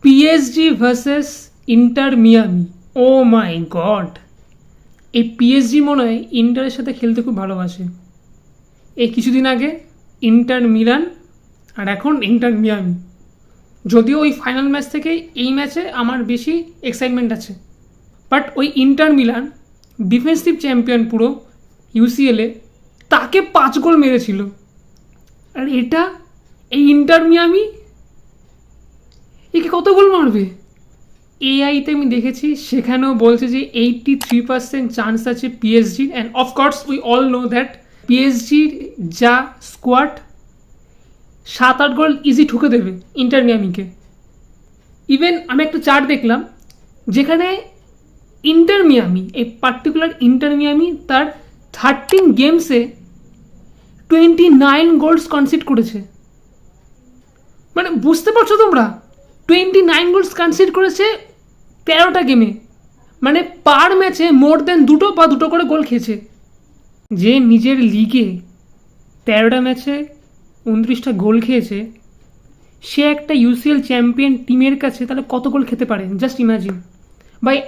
PSG versus Inter Miami. Oh my God, এই PSG মনে হয় ইন্টারের সাথে খেলতে খুব ভালোবাসে। এই কিছুদিন আগে ইন্টার মিলান আর এখন ইন্টার মিয়ামি। যদিও ওই ফাইনাল ম্যাচ থেকে এই ম্যাচে আমার বেশি এক্সাইটমেন্ট আছে, বাট ওই ইন্টার মিলান ডিফেন্সিভ চ্যাম্পিয়ন পুরো ইউসিএলে, তাকে 5 গোল মেরেছিল। আর এটা এই ইন্টার মিয়ামি একে কত গোল মারবে? এআইতে আমি দেখেছি, সেখানেও বলছে যে 83% চান্স আছে পিএসজির। And of course we all know that পিএসজির যা স্কোয়াড 7-8 গোল ইজি ঠুকে দেবে ইন্টার মিয়ামিকে। ইভেন আমি একটা চার্ট দেখলাম যেখানে ইন্টার মিয়ামি, এই পার্টিকুলার ইন্টার মিয়ামি তার 13 গেমসে 29 গোলস কনসিড করেছে। মানে বুঝতে পারছো তোমরা, 29 গোলস কনসিড করেছে 13টা গেমে। মানে পার ম্যাচে মোর দেন 2 করে গোল খেয়েছে। যে নিজের লিগে 13টা ম্যাচে 29টা গোল খেয়েছে, সে একটা ইউসিএল চ্যাম্পিয়ন টিমের কাছে তাহলে কত গোল খেতে পারে? জাস্ট ইমাজিন ভাই।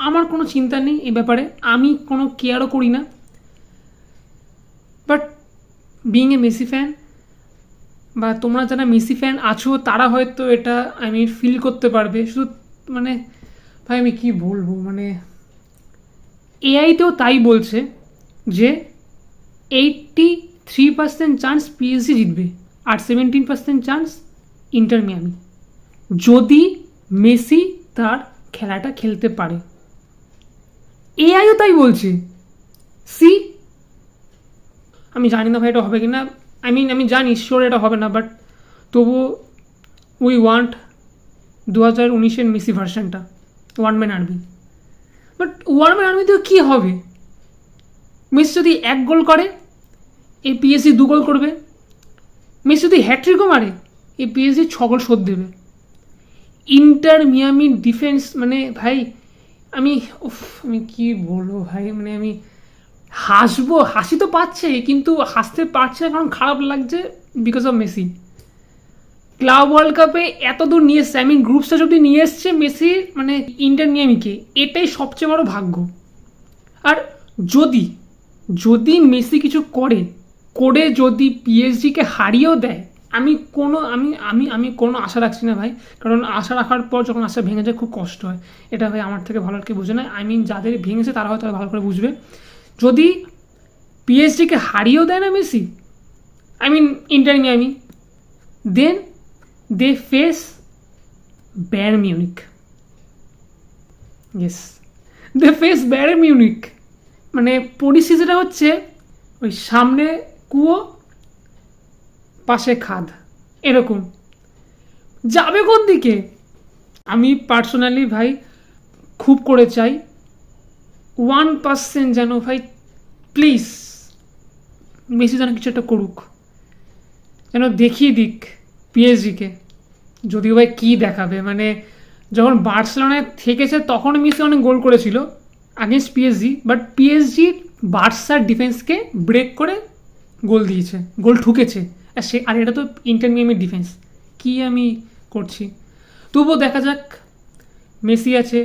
আমার কোনো চিন্তা নেই এ ব্যাপারে, আমি কোনো কেয়ারও করি না। But being a Messi fan, বা তোমরা যারা মেসি ফ্যান আছো তারা হয়তো এটা ফিল করতে পারবে। শুধু মানে ভাই আমি কি বলবো, মানে এআইতেও তাই বলছে যে 83% চান্স পিএসজি জিতবে আর 17% চান্স ইন্টার মিয়ামি, যদি মেসি তার খেলাটা খেলতে পারে। এআইও তাই বলছে। সি, আমি জানি না ভাই এটা হবে কি না। আমি জানি শিওর এটা হবে না, বাট তবু উই ওয়ান্ট 2019-এর মেসি ভার্সনটা, one man army. But one man আর্মিতেও কী হবে? মেসি যদি 1 গোল করে, এই পিএসজি 2 গোল করবে। মেসি যদি হ্যাট্রিকও মারে, এই পিএসজি 6 গোল শোধ দেবে। ইন্টার মিয়ামি ডিফেন্স মানে ভাই আমি কি বলবো ভাই, মানে আমি হাসবো, হাসি তো পাচ্ছে কিন্তু হাসতে পারছে না, কারণ খারাপ লাগছে because of Messi. Club world কাপে এত দূর নিয়ে এসছে, গ্রুপ স্টেজ অব্দি নিয়ে এসছে মেসি, মানে ইন্টার মিয়ামিকে। এটাই সবচেয়ে বড় ভাগ্য। আর যদি মেসি কিছু করে যদি পিএসজিকে হারিয়েও দেয়, আমি কোনো আশা রাখছি না ভাই। কারণ আশা রাখার পর যখন আশা ভেঙে যায় খুব কষ্ট হয়। এটা ভাই আমার থেকে ভালো আর কি বুঝে না। যাদের ভেঙেছে তারা হয়তো ভালো করে বুঝবে। যদি পিএসজিকে হারিয়েও দেয় না Messi, Inter Miami, then they face Bayern Munich. Yes, they face Bayern Munich. মানে পরিস্থিতিটা হচ্ছে ওই সামনে কুয়ো পাশে খাদ, এরকম যাবে কোন দিকে? আমি পার্সোনালি ভাই খুব করে চাই 1% যেন ভাই প্লিজ মেসি যেন কিছু একটা করুক, যেন দেখিয়ে দিক পিএসজিকে। যদিও ভাই কী দেখাবে, মানে যখন বার্সেলোনায় থেকেছে তখন মেসি অনেক গোল করেছিল আগেন্স্ট পিএসজি, বাট পিএসজি বার্সার ডিফেন্সকে ব্রেক করে গোল দিয়েছে, গোল ঠুকেছে। আর এটা তো ইন্টার মিয়ামির ডিফেন্স, কি আমি করছি। তবুও দেখা যাক। মেসি আছে,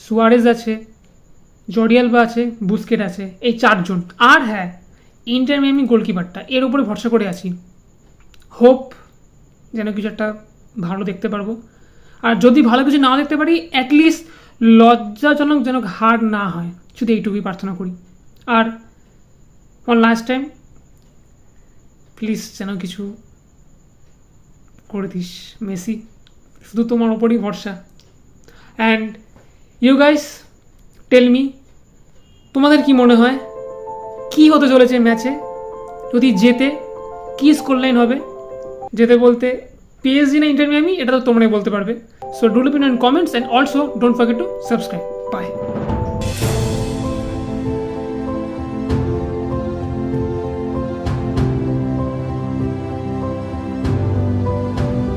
সুয়ারেজ আছে, জর্ডি আলবা আছে, বুস্কেট আছে, এই 4 জন। আর হ্যাঁ, ইন্টার মিয়ামি গোলকিপারটা, এর উপরে ভরসা করে আছি। হোপ যেন কিছু একটা ভালো দেখতে পারবো। আর যদি ভালো কিছু নাও দেখতে পারি, অ্যাটলিস্ট লজ্জাজনক যেন হার না হয়, শুধু এইটুকুই প্রার্থনা করি। আর ওয়ান লাস্ট টাইম, প্লিজ যেন কিছু করে দিস মেসি, শুধু তোমার ওপরই ভরসা। And you guys tell me, তোমাদের কি মনে হয় কি হতে চলেছে ম্যাচে? যদি জেতে কি স্কোর লাইন হবে? যেতে বলতে পিএসজি না ইন্টার মিয়ামি, এটা তো তোমরাই বলতে পারবে। So do leave in comments, and also don't forget to subscribe. By.